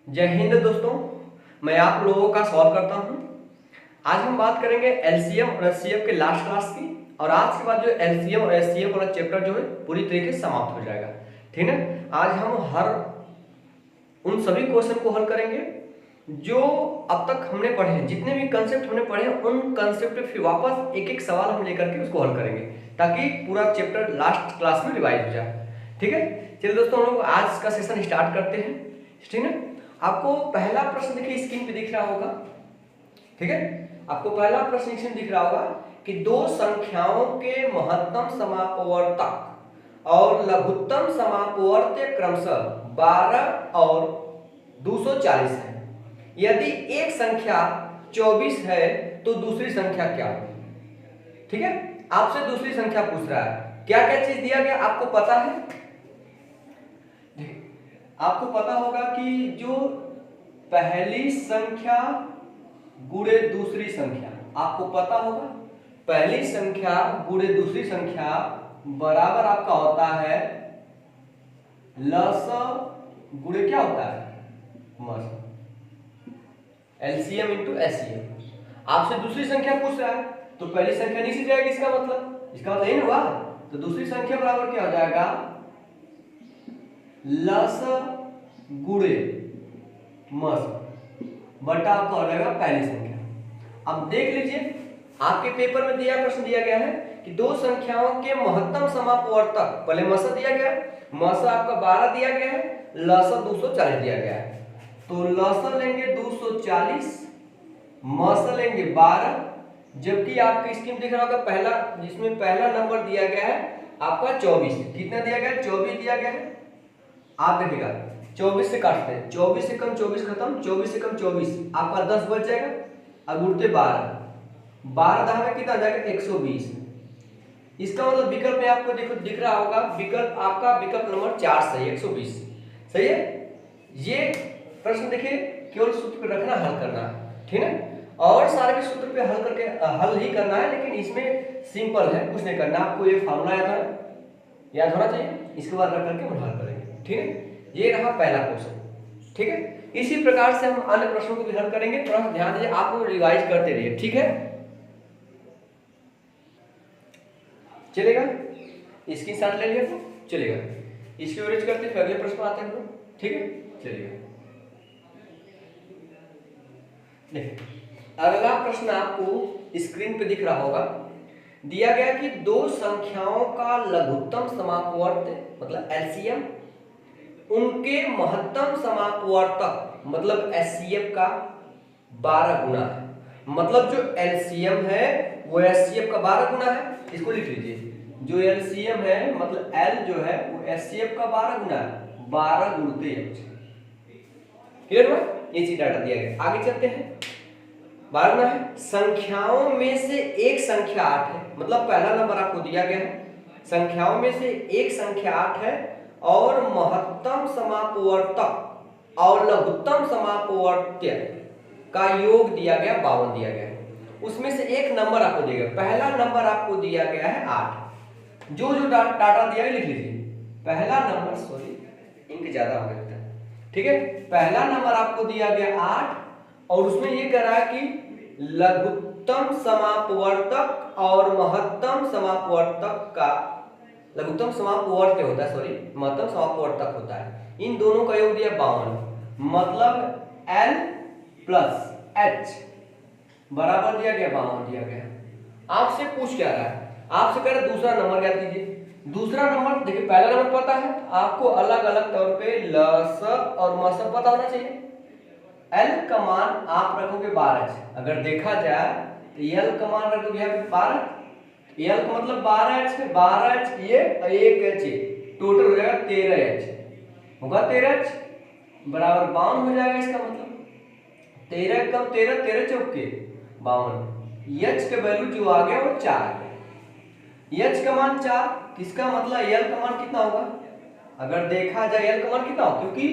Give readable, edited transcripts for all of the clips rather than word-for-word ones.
जय हिंद दोस्तों, मैं आप लोगों का स्वागत करता हूं। आज हम बात करेंगे एलसीएम और एचसीएफ के लास्ट क्लास की। और आज के बाद जो एलसीएम और एचसीएफ वाला चैप्टर जो है पूरी तरीके से समाप्त हो जाएगा। ठीक है, आज हम हर उन सभी क्वेश्चन को हल करेंगे जो अब तक हमने पढ़े हैं। जितने भी कंसेप्ट हमने पढ़े हैं उन कंसेप्ट पे फिर वापस एक एक सवाल हम लेकर के उसको हल करेंगे, ताकि पूरा चैप्टर लास्ट क्लास में रिवाइज हो जाए। ठीक है, चलिए दोस्तों, हम लोग आज का सेशन स्टार्ट करते हैं। ठीक है, आपको पहला प्रश्न देखिए स्क्रीन पे दिख रहा होगा। ठीक है, आपको पहला प्रश्न स्क्रीन दिख रहा होगा कि दो संख्याओं के महत्तम समापवर्तक और लघुत्तम समापवर्त्य क्रमशः 12 और 240 है। यदि एक संख्या 24 है तो दूसरी संख्या क्या होगी। ठीक है, आपसे दूसरी संख्या पूछ रहा है। क्या क्या चीज दिया गया आपको पता है। आपको पता होगा कि जो पहली संख्या गुणे दूसरी संख्या, आपको पता होगा पहली संख्या गुणे दूसरी संख्या बराबर आपका होता है लस गुणे क्या होता है मस, एलसीएम इंटू एचसीएफ। आपसे दूसरी संख्या पूछ रहा है तो पहली संख्या नीचे जाएगी, इसका मतलब यही हुआ। तो दूसरी संख्या बराबर क्या हो जाएगा लस गुणे मस बटा आपका हो जाएगा पहली संख्या। अब देख लीजिए, आपके पेपर में दिया प्रश्न दिया गया है कि दो संख्याओं के महत्तम समापवर्तक, पहले मस दिया गया है, मस आपका 12 दिया गया है, लस 240 दिया गया है। तो लस लेंगे 240, मस लेंगे 12, जबकि आपकी स्कीम दिख रहा होगा पहला, जिसमें पहला नंबर दिया गया है आपका 24। कितना दिया गया है 24 दिया गया है। आप देखिएगा 24 से काटते हैं, 24 से कम 24 खत्म, 24 से कम 24 आपका 10 बच जाएगा। अब उड़ते 12 दाह में कितना जाएगा 120। इसका मतलब विकल्प में आपको देखो दिख रहा होगा, विकल्प आपका विकल्प नंबर 4 सही है, 120 सही है। ये प्रश्न देखिए केवल सूत्र पे रखना, हल करना, ठीक है। और सारे के सूत्र पे हल करके हल ही करना है, लेकिन इसमें सिंपल है, कुछ नहीं करना। आपको ये फार्मूला याद होना चाहिए, इसके बाद रख करके हम हल करेंगे। ठीक है, ये रहा पहला क्वेश्चन। ठीक है, इसी प्रकार से हम अन्य प्रश्नों को भी हल करेंगे। थोड़ा सा ध्यान दीजिए, आप लोग रिवाइज करते रहिए। ठीक है, चलेगा, इसकी साथ ले लिया तो चलेगा। इसकी एवरेज करते फिर अगले प्रश्न आते हैं हम लोग। ठीक है, चलिएगा। अगला प्रश्न आपको स्क्रीन पे दिख रहा होगा। दिया गया कि दो संख्याओं का लघुत्तम समापवर्त्य मतलब एलसीएम उनके महत्तम समापवर्तक मतलब एचसीएफ का 12 गुना है। मतलब जो एलसीएम है वो एचसीएफ का 12 गुना है। इसको लिख लीजिए, जो एलसीएम है मतलब एल जो है वो एचसीएफ का 12 गुना है, 12 गुणते एच। क्लियर हुआ, ये चीज डाटा दिया गया। आगे चलते हैं। 12 गुना है, संख्याओं में से एक संख्या 8 है। मतलब पहला नंबर आपको दिया गया है, संख्याओं में से एक संख्या 8 है और महत्तम समापवर्तक और लघुत्तम समापवर्त्य का योग दिया गया 52 दिया गया है। उसमें से एक नंबर आपको दिया गया, पहला नंबर आपको दिया गया है 8। जो डाटा दिया है लिख लीजिए। पहला नंबर, सॉरी इंक ज्यादा हो गया था। ठीक है, पहला नंबर आपको दिया गया 8 और उसमें ये कह रहा है कि लघुत्तम समापवर्तक और महत्तम समापवर्तक का, लघुत्तम समापवर्त्य होता है, सॉरी महत्तम समापवर्तक होता है, इन दोनों का योग दिया 52। मतलब L प्लस H बराबर दिया गया 52 दिया गया। आपसे पूछ क्या रहा है, आपसे कह रहा दूसरा नंबर क्या कीजिए। दूसरा नंबर देखिए, पहला नंबर पता है आपको, अलग अलग तौर पे लस और मस पता होना चाहिए। L का मान आप रखोगे 12। अगर देखा जाए तो L का मान रखोगे यहाँ पे 12, L का मतलब 12H है, 12H ये 1H टोटल हो जाएगा 13H होगा। 13H बराबर 52 हो जाएगा। इसका मतलब 13 कम 13, 13 चौके 52। H का वैल्यू जो आ गया वो 4 आ गया। H का मान 4, इसका मतलब L का मान कितना होगा। अगर देखा जाए L का मान कितना होगा, क्योंकि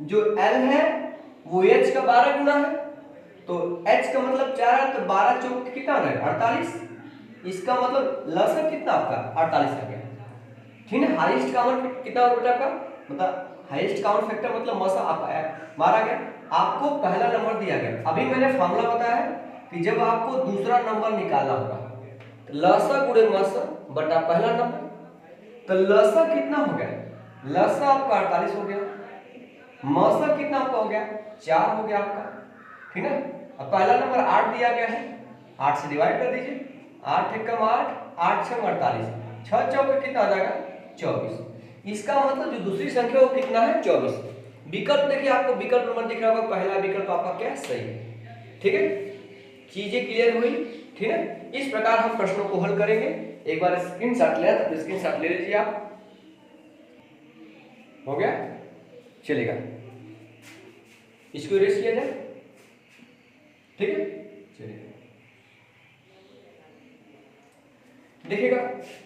जो L है वो H का 12 गुना है, तो H का मतलब 4 है, तो 12 चौक कितना हो जाएगा 48। इसका मतलब लसक कितना आपका 48 आ गया। ठीक है, हाईएस्ट का मान कितना हो बेटा आपका, मतलब हाईएस्ट काउंट फैक्टर मतलब मसा मारा गया, आपको पहला नंबर दिया गया। अभी मैंने फॉर्मूला बताया है कि जब आपको दूसरा नंबर निकालना होगा तो लसा गुणे मसा बटा पहला नंबर, तो लसा कितना हो गया, लसा आपका 48 हो गया, मसा कितना आपका हो गया 4 हो गया आपका, ठीक है। अब पहला नंबर 8 दिया गया है, 8 से डिवाइड कर दीजिए, 8 एकम 8, 8 छम 48, 6 चौके कितना आ जाएगा 24। इसका मतलब जो दूसरी संख्या वो कितना है 24। विकल्प देखिए, आपको विकल्प नंबर दिख रहा होगा, पहला विकल्प आपका क्या सही है, ठीक है। चीजें क्लियर हुई, ठीक है। इस प्रकार हम प्रश्नों को हल करेंगे। एक बार स्क्रीनशॉट ले तो स्क्रीनशॉट ले लीजिए आप, हो गया, चलेगा, इसको इरेज किया जाए, ठीक है। चलिए देखिएगा,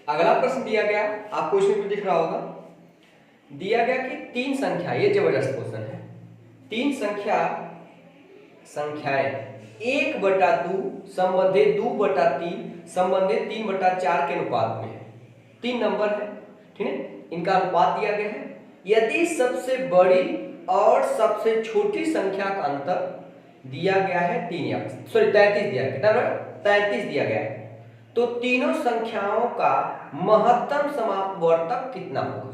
अगला प्रश्न दिया गया, आपको इसमें भी दिख रहा होगा, दिया गया कि 3 संख्या, ये जबरदस्त क्वेश्चन है, 3 संख्याएं 1/2 संबंधित 2/3 संबंधित 3/4 के अनुपात में है। 3 नंबर है, ठीक है, इनका अनुपात दिया गया है। यदि सबसे बड़ी और सबसे छोटी संख्या का अंतर दिया गया है 3 या 33 दिया है, कितना 33 दिया गया है, तो तीनों संख्याओं का महत्तम समापवर्तक कितना होगा।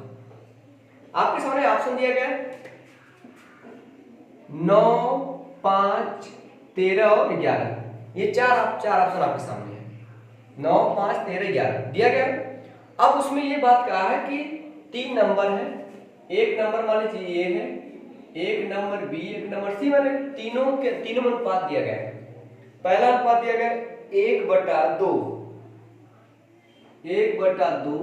आपके सामने ऑप्शन दिया गया है 9, 5, 13 और 11, ये चार ऑप्शन आपके सामने है, 9, 5, 13, 11 दिया गया। अब उसमें ये बात कहा है कि 3 नंबर है, एक नंबर मान लीजिए ये है, एक नंबर बी, एक नंबर सी, वाले तीनों में अनुपात दिया गया है। पहला अनुपात दिया गया 1/2, 1/2,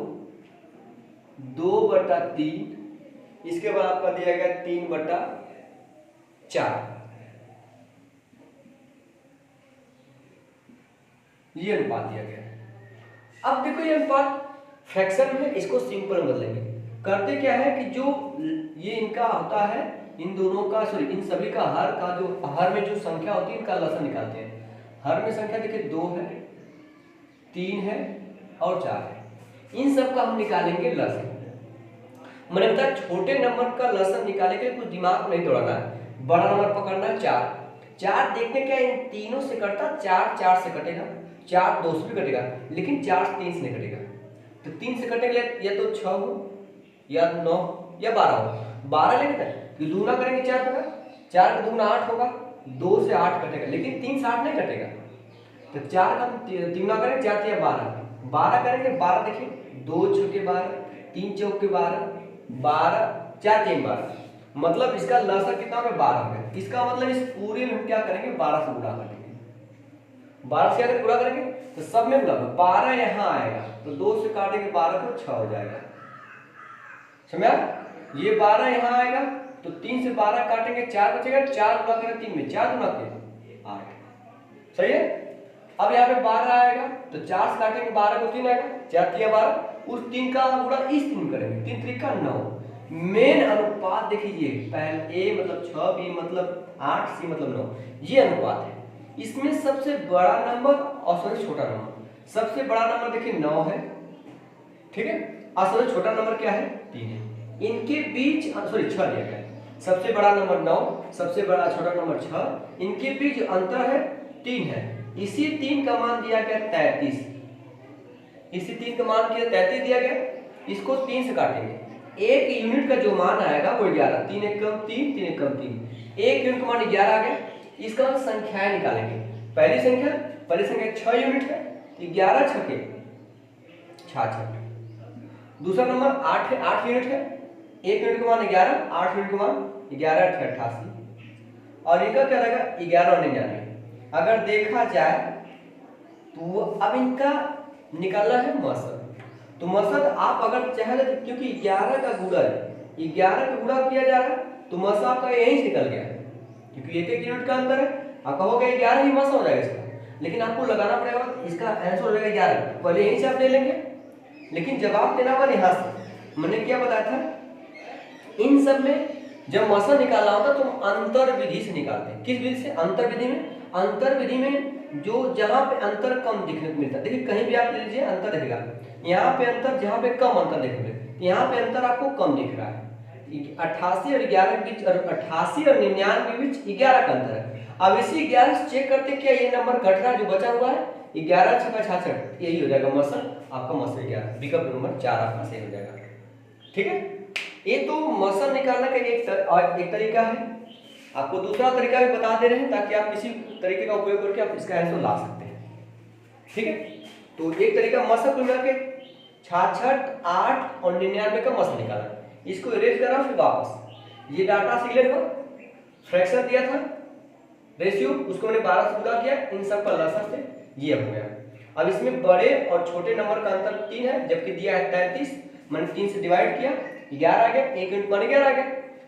2/3, इसके बाद आपका दिया गया 3/4, ये अनुपात दिया गया है। अब देखो ये अनुपात फ्रैक्शन में, इसको सिंपल बदलेंगे। करते क्या है कि जो ये इनका होता है, इन दोनों का इन सभी का हर का जो हर में जो संख्या होती है इनका लसन निकालते हैं। हर में संख्या देखिए 2 है, 3 है और 4 है, इन सब का हम निकालेंगे लसन। मैंने बताया छोटे नंबर का लसन निकालने के लिए कुछ दिमाग नहीं दौड़ाना है, बड़ा नंबर पकड़ना है 4 देखने क्या इन तीनों से कटता, 4 से कटेगा, 4 2 से भी कटेगा, लेकिन 4 3 से नहीं कटेगा। तो 3 से कटेंगे या तो 6 हो या 9 या 12 हो, 12 लेंगे तो दूना करेंगे 4 होगा, 4 का दूना 8 होगा, 2 से 8 कटेगा, लेकिन 3 से 8 नहीं कटेगा। तो 4 का तीगुना करेंगे 4 या 12 करेंगे, 12 देखिए 2 छक्के 12, 3 चौके 12, 4 3 12, मतलब इसका लसन कितना हो गया 12 हो गया। इसका मतलब इस पूरे में क्या करेंगे 12 से गुणा करेंगे, 12 से अगर गुणा करेंगे तो सब में गुणा, 12 यहाँ आएगा तो 2 से काटेंगे 12 को 6 हो जाएगा, समझा। ये 12 यहाँ आएगा तो 3 से 12 काटेंगे 4 बचेगा, 4 गुणा करें 3 में, 4 गुणा के 8, सही है। अब यहाँ पे 12 आएगा तो 4 से काटेंगे 12 को 3 आएगा, 4 3 12, उस 3 का गुणा इस 3 करेंगे, 3 3 का 9। मेन अनुपात देखिए, पहले ए मतलब 6, बी मतलब 8, सी मतलब 9, ये अनुपात है। इसमें सबसे बड़ा नंबर और सबसे छोटा नंबर, सबसे बड़ा नंबर देखिए 9 है, ठीक है, और सबसे छोटा नंबर क्या है 3 है। इनके बीच 6 दिया गया है, सबसे बड़ा नंबर 9, सबसे बड़ा छोटा नंबर 6, इनके बीच अंतर है 3 है। इसी 3 का मान दिया गया 33, इसी 3 का मान किया 33 दिया गया, इसको 3 से काटेंगे, 1 यूनिट का जो मान आएगा वो 11, 3 1 कम 3, 3 1 कम 3, 1 यूनिट का मान 11 आ गया। इसका हम संख्याएं निकालेंगे, पहली संख्या 6 यूनिट है, 11 छके 66, दूसरा नंबर 8 है, 8 यूनिट है, 1 यूनिट का मान 11, 8 यूनिट का मान 11 88, और इनका क्या रहेगा 11 और 99। अगर देखा जाए तो अब इनका निकालना है मसद, तो मसद आप अगर चाहे तो, क्योंकि 11 का गुणा है, 11 का गुणा किया जा रहा है तो मसद आपका यहीं से निकल गया, क्योंकि 1 यूनिट का अंतर है। आप कहोगे 11 ही मसद हो जाएगा इसका, लेकिन आपको लगाना पड़ेगा, इसका आंसर हो जाएगा 11, पहले यहीं से आप ले लेंगे, लेकिन जवाब देना होगा यहाँ से। मैंने क्या बताया था, इन सब में जब मसद निकालना होता तो अंतर विधि से निकालते हैं। किस विधि से, अंतर विधि में। अंतर विधि में जो जहां पे अंतर कम दिखने को मिलता है, देखिए कहीं भी आप ले लीजिए अंतर दिखेगा, यहाँ पे अंतर, जहां पे कम अंतर देखने को, यहाँ पे अंतर आपको कम दिख रहा है, 88 और 11 के बीच, और 88 और 99 के बीच 11 का अंतर है। अब इसी 11 से चेक करते क्या ये नंबर घट रहा है, जो बचा हुआ है 11 छक्का 66, यही हो जाएगा मसल आपका, मसल 11, विकल्प नंबर 4 आपका सही हो जाएगा। ठीक है, ये तो मसल निकालने का एक तरीका है। आपको दूसरा तरीका भी बता दे रहे हैं ताकि आप किसी तरीके का उपयोग करके आप इसका आंसर ला सकते हैं। ठीक है, तो एक तरीका मसल को मिला के 66, 8 और 99 का मसल निकाला, इसको इरेज करा, फिर वापस ये डाटा सिलेक्ट हो, फ्रैक्शन दिया था रेशियो, उसको मैंने 12 से गुणा किया, इन सब का लसाअ से ये हो गया। अब इसमें बड़े और छोटे नंबर का अंतर 3 है, जबकि दिया है 33, मैंने 3 से डिवाइड किया, 11 आ गया, 1 × 1 11 आ गया।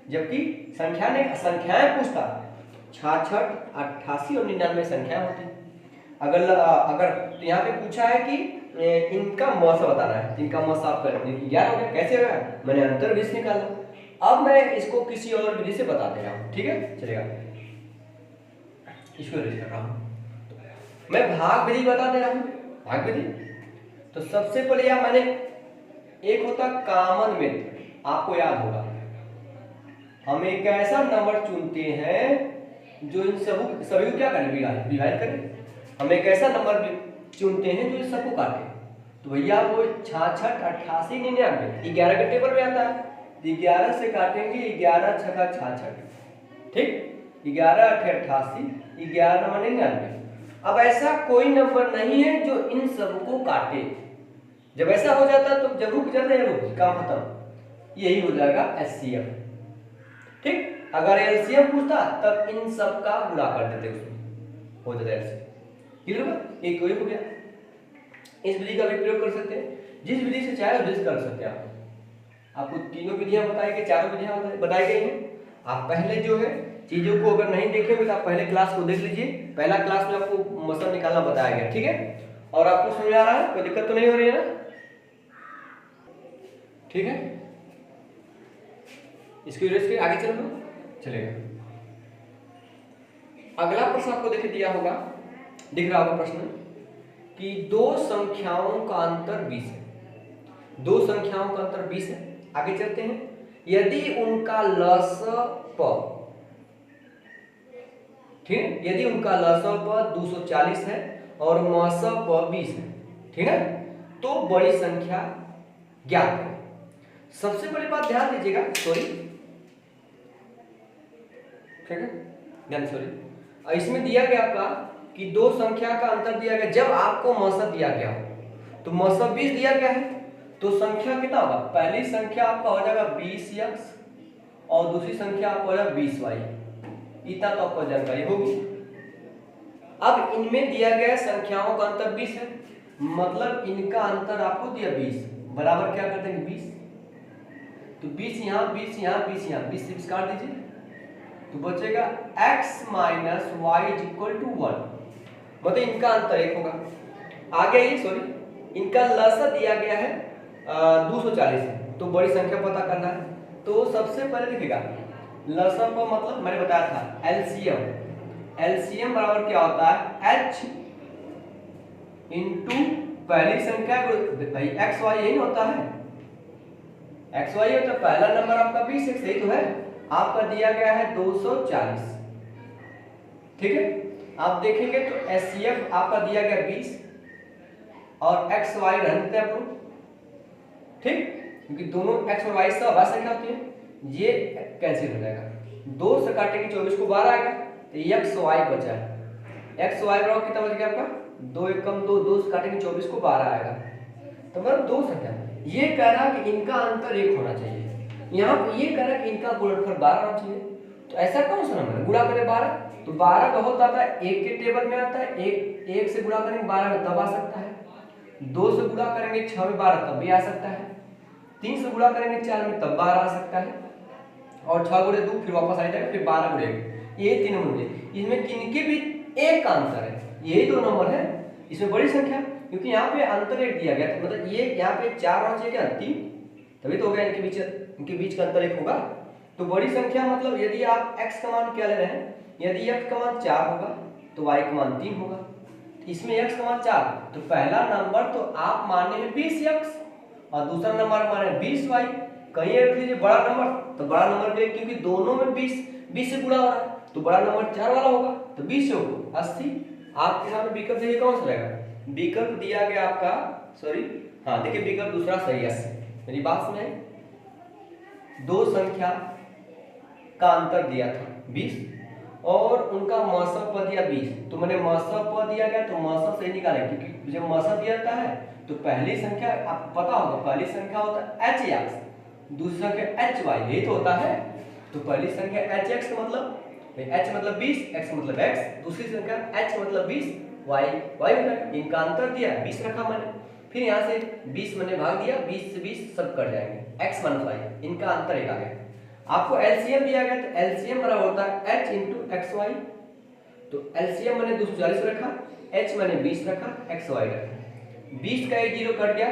जबकि संख्याएं पूछता 66, 88 और 99 संख्याएं होती। अगर यहाँ पे पूछा है कि इनका मौसा बताना है, इनका मौसा आप कर 11 हो गया, कैसे हो गया, मैंने अंतर 20 निकाला। अब मैं इसको किसी और विधि से बता दे रहा हूँ। ठीक है, चलेगा, इसको रेज कर रहा हूँ, मैं भाग विधि बता दे रहा हूँ। भाग विधि तो सबसे पहले यह मैंने एक होता कॉमन मेथड, आपको याद होगा, हम एक ऐसा नंबर चुनते हैं जो इन सभी को क्या करें, विभाजित करें। हम एक ऐसा नंबर चुनते हैं जो इन सबको काटे, तो भैया वो 66, 88, 99 11 के टेबल में आता है, 11 से काटेंगे 11 छक्का 66, ठीक, 11 8 88, 11 9 99। अब ऐसा कोई नंबर नहीं है जो इन सबको काटे। जब ऐसा हो जाता है तो जब रुक जाता है, रुक काम खत्म, यही हो जाएगा एचसीएफ। ठीक, अगर एलसीएम पूछता तब इन सब का गुणा कर देते, उसमें हो जाता है एलसीएम। क्लियर हुआ, एक हो गया। इस विधि का भी प्रयोग कर सकते हैं, जिस विधि से चाहे उस कर सकते हैं आप। आपको तीनों विधियां बताई गई, चारों विधियां बताई गई हैं। आप पहले जो है चीजों को अगर नहीं देखे हुए तो आप पहले क्लास को देख लीजिए, पहला क्लास में आपको मसल निकालना बताया गया। ठीक है, और आपको समझ आ रहा है, कोई दिक्कत तो नहीं हो रही है ना? ठीक है, इसको इरेज करके आगे चल दो, चलेगा। अगला प्रश्न आपको दिख दिया होगा, दिख रहा होगा प्रश्न कि दो संख्याओं का अंतर 20 है। दो संख्याओं का अंतर 20 है। आगे चलते हैं, यदि उनका लसप, ठीक है, यदि उनका लसप 240 है और मसप 20 है, ठीक है, तो बड़ी संख्या ज्ञात करें। सबसे बड़ी बात ध्यान दीजिएगा, सॉरी, ठीक है, ध्यान, सॉरी, इसमें दिया गया आपका कि दो संख्या का अंतर दिया गया, जब आपको मसप दिया गया हो तो मसप 20 दिया गया है, तो संख्या कितना होगा, पहली संख्या आपका हो जाएगा 20x और दूसरी संख्या आपका हो जाएगा 20y, इतना तो आपको जानकारी होगी। अब इनमें दिया गया संख्याओं का अंतर 20 है, मतलब इनका अंतर आपको दिया 20, बराबर क्या कर देंगे 20, तो 20 यहाँ 20 यहाँ 20 यहाँ 20 से 20 काट दीजिए, तो बचेगा x - y = 1, मतलब इनका अंतर 1 होगा। आगे ये सॉरी, इनका लसा दिया गया है 240 है, तो बड़ी संख्या पता करना है, तो सबसे पहले लिखिएगा लसप का मतलब मैंने बताया था एलसीएम, एलसीएम बराबर क्या होता है h इंटू पहली संख्या, भाई एक्स वाई यही होता है, एक्स वाई होता है, पहला नंबर आपका 20 है, सही तो है, आपका दिया गया है 240, ठीक है। आप देखेंगे तो एचसीएफ आपका दिया गया 20 और एक्स वाई रहते हैं आपको, ठीक, क्योंकि दोनों एक्स और वाई सब संख्या होती है, ये कैंसिल हो जाएगा, 2 से काटेंगे 24 को 12 आएगा, तो एक्स वाई बचा है, एक्स वाई बराबर कितना बच गया आपका 2 × 1 = 2, 2 से काटेंगे 24 को 12 आएगा, तो मतलब दो संख्या। ये कह रहा कि इनका अंतर 1 होना चाहिए, यहाँ पे ये कह रहा कि इनका गुणनफल 12 होना चाहिए, तो ऐसा कौन सा नंबर है, गुणा करें 12, तो 12 बहुत आता है 1 के टेबल में आता है, 1 से गुणा करेंगे 12 में तब आ सकता है, 2 से गुणा करेंगे 6 में 12 तब भी आ सकता है, 3 से गुणा करेंगे 4 में तब 12 आ सकता है, और 6 × 2 फिर वापस आ जाएगा, फिर 12 × 1, ये तीनों नंबर, इसमें किनके भी एक का अंतर है, यही दो नंबर है, इसमें बड़ी संख्या, क्योंकि यहाँ पे अंतर 1 दिया गया था, मतलब ये यहाँ पे 4 होना चाहिए क्या 3, तभी तो हो गया, इनके बीच का अंतर 1 होगा, तो बड़ी संख्या मतलब यदि आप x का मान क्या ले रहे हैं, यदि x का मान 4 होगा तो y का मान 3 होगा, इसमें x का मान 4, तो पहला नंबर तो आप माने हैं 20x और दूसरा नंबर माने 20y, कहीं रख लीजिए बड़ा नंबर, तो बड़ा नंबर पे क्योंकि दोनों में 20 से गुणा हो रहा है तो बड़ा नंबर 4 वाला होगा, तो 20 होगा 80। आपके सामने विकल्प देखिए कौन सा रहेगा, विकल्प दिया गया आपका, सॉरी हाँ देखिए विकल्प दूसरा सही है 80। मेरी बात सुने, दो संख्या का अंतर दिया था 20 और उनका मौसम पद दिया 20, तो मैंने मौसम पद दिया गया तो मौसम सही निकालें, क्योंकि जब मौसम दिया जाता है तो पहली संख्या आपको पता होगा, पहली संख्या होता है hx, दूसरी संख्या hy, यही तो होता है। तो पहली संख्या hx का मतलब h मतलब 20, x मतलब x, दूसरी संख्या h मतलब 20, y हो जाएगा। इनका अंतर दिया 20 रखा मैंने, फिर यहाँ से 20 मैंने भाग दिया, 20 से 20 सब कट जाएंगे, x - y, इनका अंतर एक आ गया। आपको एलसीएम दिया गया तो एलसीएम बराबर होता है h × xy, तो एलसीएम मैंने 240 रखा, h मैंने 20 रखा, xy रखा, 20 का एक जीरो कट गया,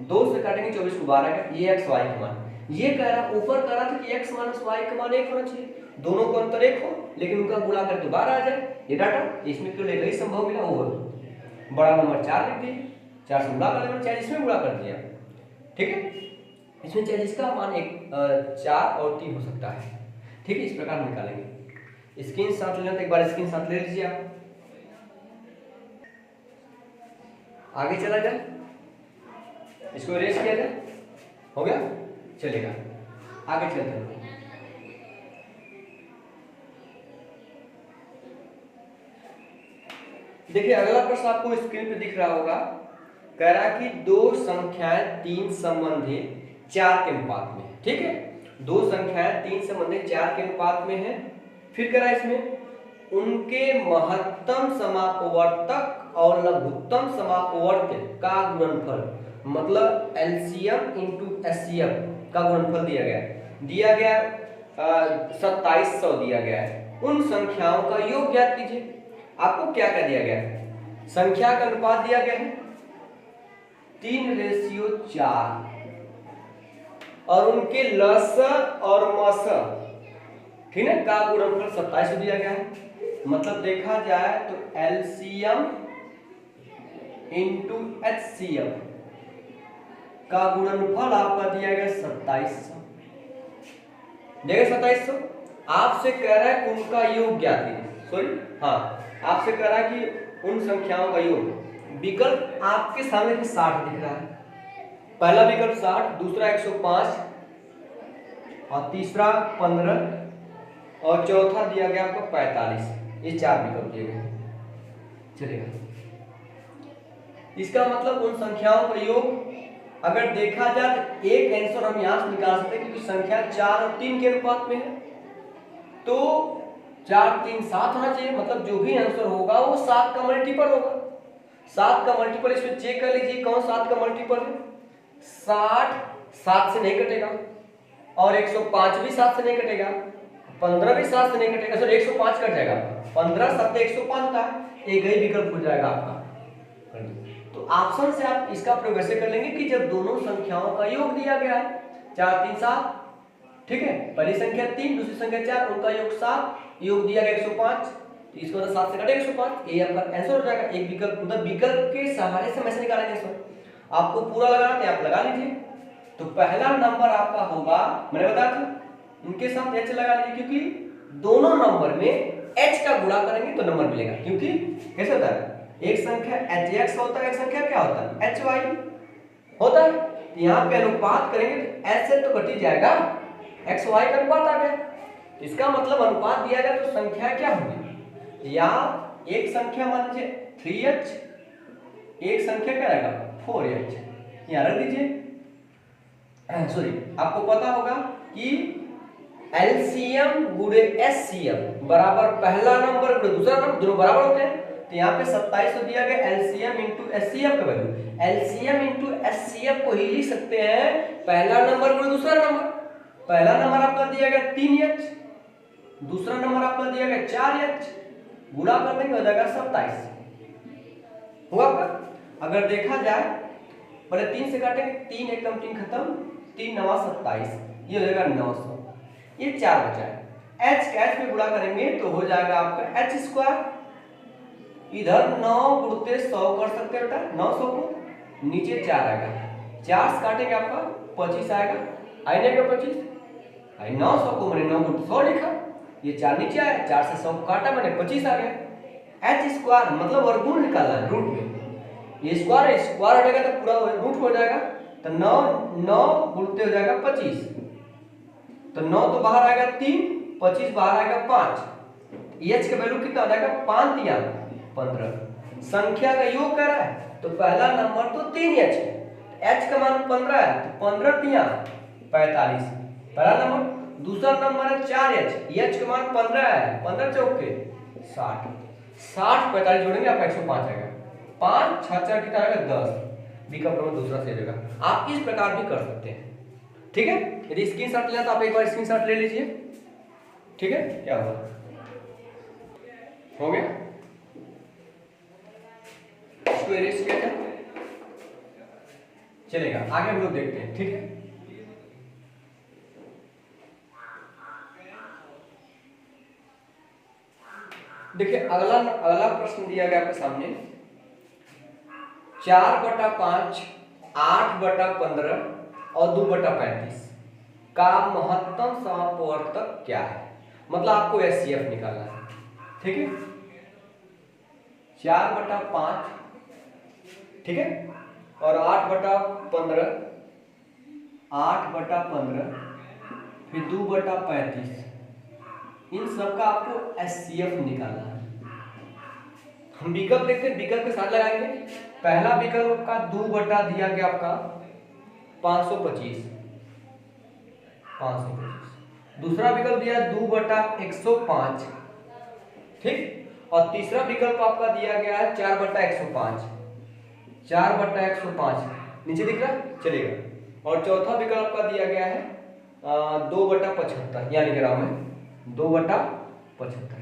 2 से काटेंगे 24 को 12 का, ये xy का मान। ये कह रहा ऊपर कह रहा था कि x - y का मान 1 होना चाहिए, दोनों को अंतर 1 हो लेकिन उनका गुणा करके 12 आ जाए, ये डाटा इसमें क्यों लेकर ही संभव मिला, वो बड़ा नंबर 4 लिख दिए, 4 से गुणा कर देना, चाहे इसमें गुणा कर दिया, ठीक है। इसमें चाहे इसका मान 4 और 3 हो सकता है, ठीक है। इस प्रकार हम निकालेंगे। स्क्रीन शॉट लेना तो एक बार स्क्रीन शॉट ले लीजिए आप, आगे चला जाए, इसको इरेज किया जाए, हो गया, चलेगा, आगे चलते हैं। देखिए अगला प्रश्न आपको स्क्रीन पे दिख रहा होगा, कह रहा है कि दो संख्याएं 3 संबंधित 4 के अनुपात में, ठीक है, दो संख्याएं 3 संबंधित 4 के अनुपात में है। फिर कह रहा है इसमें उनके महत्तम समापवर्तक और लघुत्तम समापवर्त्य का गुणनफल, मतलब एलसीएम × एचसीएफ का गुणनफल दिया गया 2700 दिया गया है। उन संख्याओं का योग ज्ञात कीजिए। आपको क्या क्या दिया गया है, संख्या का अनुपात दिया गया है 3:4 और उनके लस और मस, ठीक है, का गुणनफल 2700 दिया गया है। मतलब देखा जाए तो एलसीएम × एचसीएफ का गुणनफल आपका दिया गया 2700, देखिए 2700। आपसे कह रहा है उनका योग ज्ञात कीजिए, सॉरी हाँ आपसे कह रहा है कि उन संख्याओं का योग। विकल्प आपके सामने 60 दिख रहा है, पहला विकल्प 60, दूसरा 105 और तीसरा 15 और चौथा दिया गया आपको 45। ये 4 विकल्प दिए गए, चलेगा। इसका मतलब उन संख्याओं का योग अगर देखा जाए तो एक आंसर हम यहां से निकाल सकते हैं, क्योंकि संख्या 4 और 3 के अनुपात में है, तो 4 3 7 होना चाहिए, मतलब जो भी आंसर होगा वो 7 का मल्टीपल होगा। 7 का मल्टीपल इसमें चेक कर लीजिए कौन 7 का मल्टीपल है। 60 7 से नहीं कटेगा और 105 भी 7 से नहीं कटेगा, 15 भी 7 से नहीं कटेगा, सर 105 कट जाएगा, 15 7 105 होता है, एक ही विकल्प हो जाएगा आपका। तो ऑप्शन से आप इसका प्रयोग ऐसे कर लेंगे कि जब दोनों संख्याओं का योग दिया गया है 4 3 7, ठीक है, पहली संख्या 3 दूसरी संख्या 4, उनका योग 7, योग दिया गया 105, तो इसको 7 से काटेगा 105, ये आपका आंसर हो जाएगा। एक विकल्प, मतलब विकल्प के सहारे से हम ऐसे निकालेंगे आंसर। आपको पूरा लगाना है आप लगा लीजिए। तो पहला नंबर आपका होगा, मैंने बताया था इनके साथ h लगा लीजिए, क्योंकि दोनों नंबर में h का गुणा करेंगे तो नंबर मिलेगा, क्योंकि कैसे होता है, एक संख्या hx होता है, एक संख्या क्या होता है hy होता है। तो यहाँ पे अनुपात करेंगे तो h से तो घट ही जाएगा, xy का अनुपात आ गया, इसका मतलब अनुपात दिया गया तो संख्या क्या होगी, या एक संख्या मान लीजिए 3h, एक संख्या क्या रहेगा 4h, यहाँ रख दीजिए। सॉरी आपको पता होगा कि एलसीएम गुणे एचसीएफ बराबर पहला नंबर गुणे दूसरा नंबर, दोनों बराबर होते हैं। तो यहाँ पे 2700 दिया गया एलसीएम × एचसीएफ का वैल्यू, एलसीएम × एचसीएफ को ही लिख सकते हैं पहला नंबर गुणे दूसरा नंबर। पहला नंबर आपका दिया गया 3h, दूसरा नंबर आपका दिया गया 4h, गुणा करने का हो जाएगा 27 हुआ आपका। अगर देखा जाए पहले 3 से काटेंगे, 3 1 3 खत्म, 3 9 27, ये हो जाएगा 900, ये 4 बचा है। h का h में गुणा करेंगे तो हो जाएगा आपका h², इधर 9 गुणते 100 कर सकते हैं बेटा, 900 को नीचे 4 आएगा, 4 से काटेंगे आपका 25 आएगा, आई ने का 25, आई 900 को मैंने 9 गुण 100 लिखा, ये 4 नीचे आया, 4 से 100 काटा मैंने 25 आ गया। एच स्क्वायर मतलब वर्गमूल निकालना है रूट में, ये स्क्वायर है, स्क्वायर हटेगा तो पूरा रूट हो जाएगा, तो 9 9 गुणते हो जाएगा 25, तो 9 तो बाहर आएगा 3, 25 बाहर आएगा 5, एच का वैल्यू कितना हो जाएगा 5 3 15। संख्या का योग कर रहा है तो पहला नंबर तो 3h है, h का मान 15 है तो 15 3 45 पहला नंबर। दूसरा नंबर है 4h, h का मान 15 है, 15 चौके 60, 60 45 जोड़ेंगे आपका 105 आएगा, 5 6 4 कितना आएगा 10, विकल्प नंबर दूसरा सही रहेगा। आप इस प्रकार भी कर सकते हैं, ठीक है। यदि स्क्रीनशॉट लेना तो आप एक बार स्क्रीनशॉट ले लीजिए, ठीक है। क्या हुआ, हो गया, इसको इरेज किया जाए, चलेगा। आगे हम लोग देखते हैं, ठीक है। देखिए अगला प्रश्न दिया गया आपके सामने, 4/5 8/15 और 2/35 का महत्तम समापवर्तक क्या है, मतलब आपको एचसीएफ निकालना है, ठीक है। 4/5, ठीक है, और 8/15, 8/15 फिर 2/35, इन सब का आपको एचसीएफ निकालना है। हम विकल्प देखते हैं, विकल्प के साथ लगाएंगे। पहला विकल्प का 2 दिया गया आपका 525, दूसरा विकल्प दिया 2/105, ठीक, और तीसरा विकल्प आपका दिया गया है 4/105, 4/105 नीचे दिख रहा चलेगा, और चौथा विकल्प का दिया गया है 2/75, यहाँ लिख रहा हूं मैं 2/75।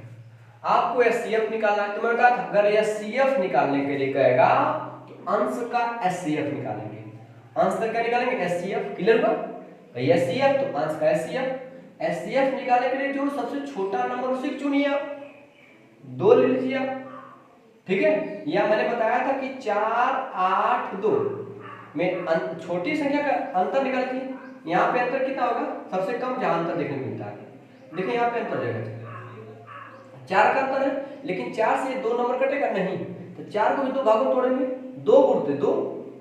आपको एचसीएफ निकालना है, तो मैंने कहा था अगर एचसीएफ निकालने के लिए कहेगा तो अंश का एचसीएफ निकालेंगे, अंश का क्या निकालेंगे एचसीएफ, क्लियर हुआ, एचसीएफ तो अंश का एचसीएफ। एचसीएफ निकालने के लिए जो सबसे छोटा नंबर उसे चुनिए आप, 2 ले लीजिए आप, ठीक है। या मैंने बताया था कि 4 8 2 में छोटी संख्या का अंतर निकालिए, यहाँ पे अंतर कितना होगा, सबसे कम जहां अंतर देखने को मिलता है, देखिए यहाँ पे अंतर जाएगा 4 का अंतर है, लेकिन 4 से 2 नंबर कटेगा नहीं, तो 4 को भी 2 भागों में तोड़ेंगे, 2 गुणते 2,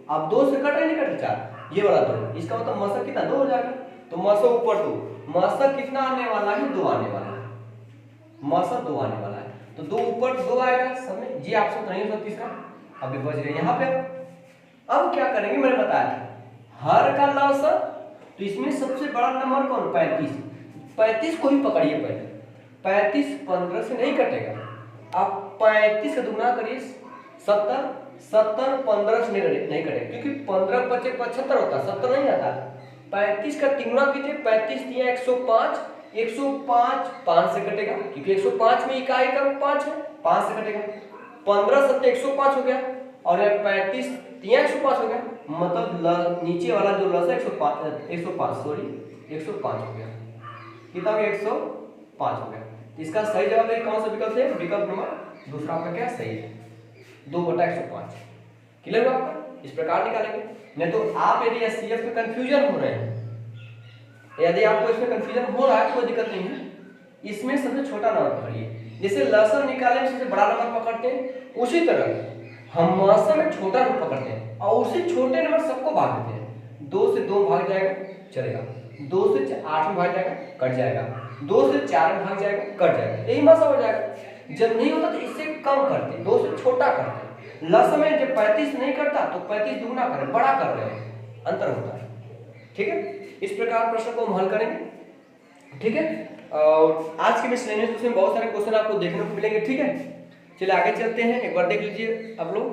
अब 2 से कट रहे नहीं कटे 4, ये वाला 2, इसका मतलब मसक कितना 2 हो जाएगा, तो मसक ऊपर 2, मसक कितना आने वाला है 2 आने वाला है, मसक 2 आने वाला है, तो 2 ऊपर 2 आएगा सब में, जी ऑप्शन तो नहीं हो सकता तीसरा। अभी बच गया यहाँ पे, अब क्या करेंगे मैंने बताया था हर का लसागु, तो इसमें सबसे बड़ा नंबर कौन 35, 35 को ही पकड़िए पहले, 35 15 से नहीं कटेगा, आप 35 का दुगना करिए 70, 70 15 से नहीं कटेगा, क्योंकि 15 25 75 होता है, 70 नहीं आता। 35 का तिगुना कीजिए, 35 दिया 105, 105 5 से कटेगा, क्योंकि 105 में इकाई का 5 है, 5 से कटेगा, 15 7 105 हो गया, और 35 3 105 हो गया, मतलब नीचे वाला जो लस है 105 सॉरी 105 हो गया, कितना हो गया 105 हो गया। इसका सही जवाब है कौन सा विकल्प है, विकल्प नंबर दूसरा आपका क्या सही है, 2/105, क्लियर है आपका। इस प्रकार निकालेंगे, नहीं तो आप यदि एचसीएफ में कंफ्यूजन हो रहे हैं, यदि आपको इसमें कंफ्यूजन हो रहा है कोई दिक्कत नहीं है, इसमें सबसे छोटा नंबर पकड़िए, जैसे लसन निकाले सबसे बड़ा नंबर पकड़ते हैं, उसी तरह हम मौसम में छोटा नंबर पकड़ते हैं और उसी छोटे नंबर सबको भाग देते हैं, 2 से 2 भाग जाएगा चलेगा, 2 से 8 में भाग जाएगा कट जाएगा, 2 से 4 में भाग जाएगा कट जाएगा, यही मसा हो जाएगा। जब नहीं होता तो इससे कम करते, 2 से छोटा करते, लस में जब 35 नहीं करता तो 35 दुगना करें, बड़ा कर रहे हैं, अंतर होता है, ठीक है। इस प्रकार प्रश्न को हम हल करेंगे, ठीक है। और आज के मिसलेनियस क्वेश्चन बहुत सारे क्वेश्चन आपको देखने को मिलेंगे, ठीक है। चलिए आगे चलते हैं, एक बार देख लीजिए आप लोग,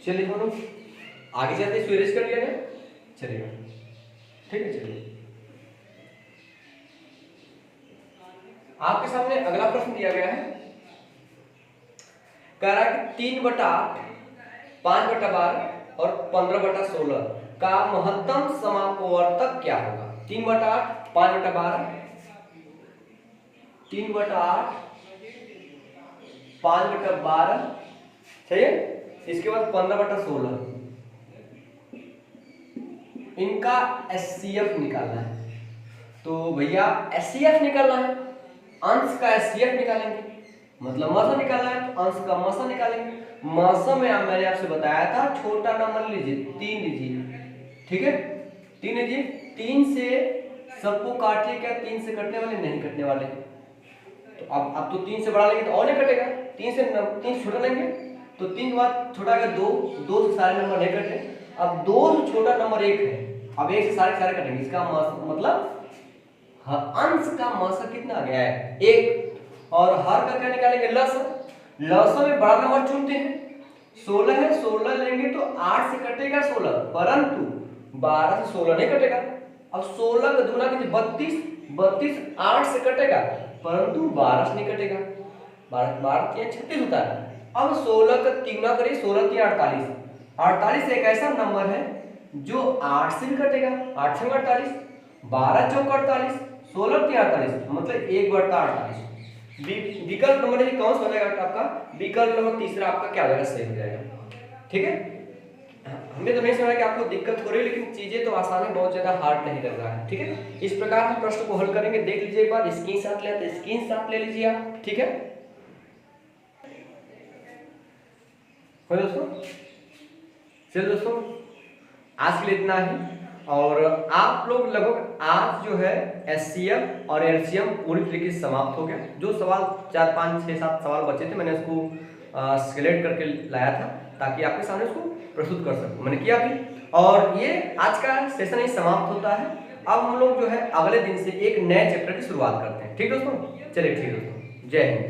चलिए हम लोग आगे चलते हैं, स्विच कर लिया जाए, चलिए ठीक है। चलिए आपके सामने अगला प्रश्न दिया गया है, कह रहा है कि 3/8 5/12 और 15/16 का महत्तम समापवर्तक क्या होगा। 3/8 5/12, 3/8 5/12, सही है। इसके बाद 15/16, इनका HCF निकालना है। तो भैया HCF निकालना है, अंश का HCF निकालेंगे, मतलब मासा निकालना है तो अंश का मासा निकालेंगे। मासा में मैंने आपसे बताया था छोटा नंबर लीजिए 3 लीजिए, ठीक है 3 लीजिए। 3 से सबको काटिए, क्या 3 से कटने वाले नहीं कटने वाले, तो अब तो 3 से बड़ा लेंगे तो और नहीं कटेगा, 3 से छोटा लेंगे तो 3 के बाद छोटा आएगा 2, 2 से सारे नंबर नहीं कटे। अब 2 से छोटा नंबर 1 है, अब 1 से सारे कटेंगे, इसका मतलब अंश का मासा कितना आ गया है 1। और हर का क्या निकालेंगे लसा में बड़ा नंबर चुनते हैं, 16 है, 16 लेंगे तो 8 से कटेगा 16, परंतु 12 से 16 नहीं कटेगा। अब 16 का दूना कीजिए 32, 8 से कटेगा परंतु 12 से नहीं कटेगा, 12 36 होता है। अब 16 का तिगुना करिए, 16 3 48, 48 एक ऐसा नंबर है जो 8 से भी कटेगा, 8 से 48, 12 चौक 48, 16 3 48, मतलब 1/48। विकल्प नंबर ये कौन सा हो जाएगा आपका, विकल्प नंबर तीसरा आपका क्या हो जाएगा, सही हो जाएगा। ठीक है, हमें तो नहीं समझ कि आपको दिक्कत हो रही है, लेकिन चीजें तो आसान है, बहुत ज्यादा हार्ड नहीं लग रहा है। ठीक है, इस प्रकार हम प्रश्न को हल करेंगे, देख लीजिए एक बार, स्क्रीनशॉट ले तो स्क्रीनशॉट ले लीजिए आप। ठीक है दोस्तों, चलिए दोस्तों आज के लिए इतना ही। और आप लोग लगभग आज जो है HCF और LCM पूरी तरीके से समाप्त हो गया। जो सवाल 4 5 6 7 सवाल बचे थे, मैंने उसको सिलेक्ट करके लाया था ताकि आपके सामने उसको प्रस्तुत कर सकूं, मैंने किया भी। और ये आज का सेशन ही समाप्त होता है। अब हम लोग जो है अगले दिन से एक नए चैप्टर की शुरुआत करते हैं। ठीक दोस्तों, चलिए ठीक दोस्तों, जय हिंद।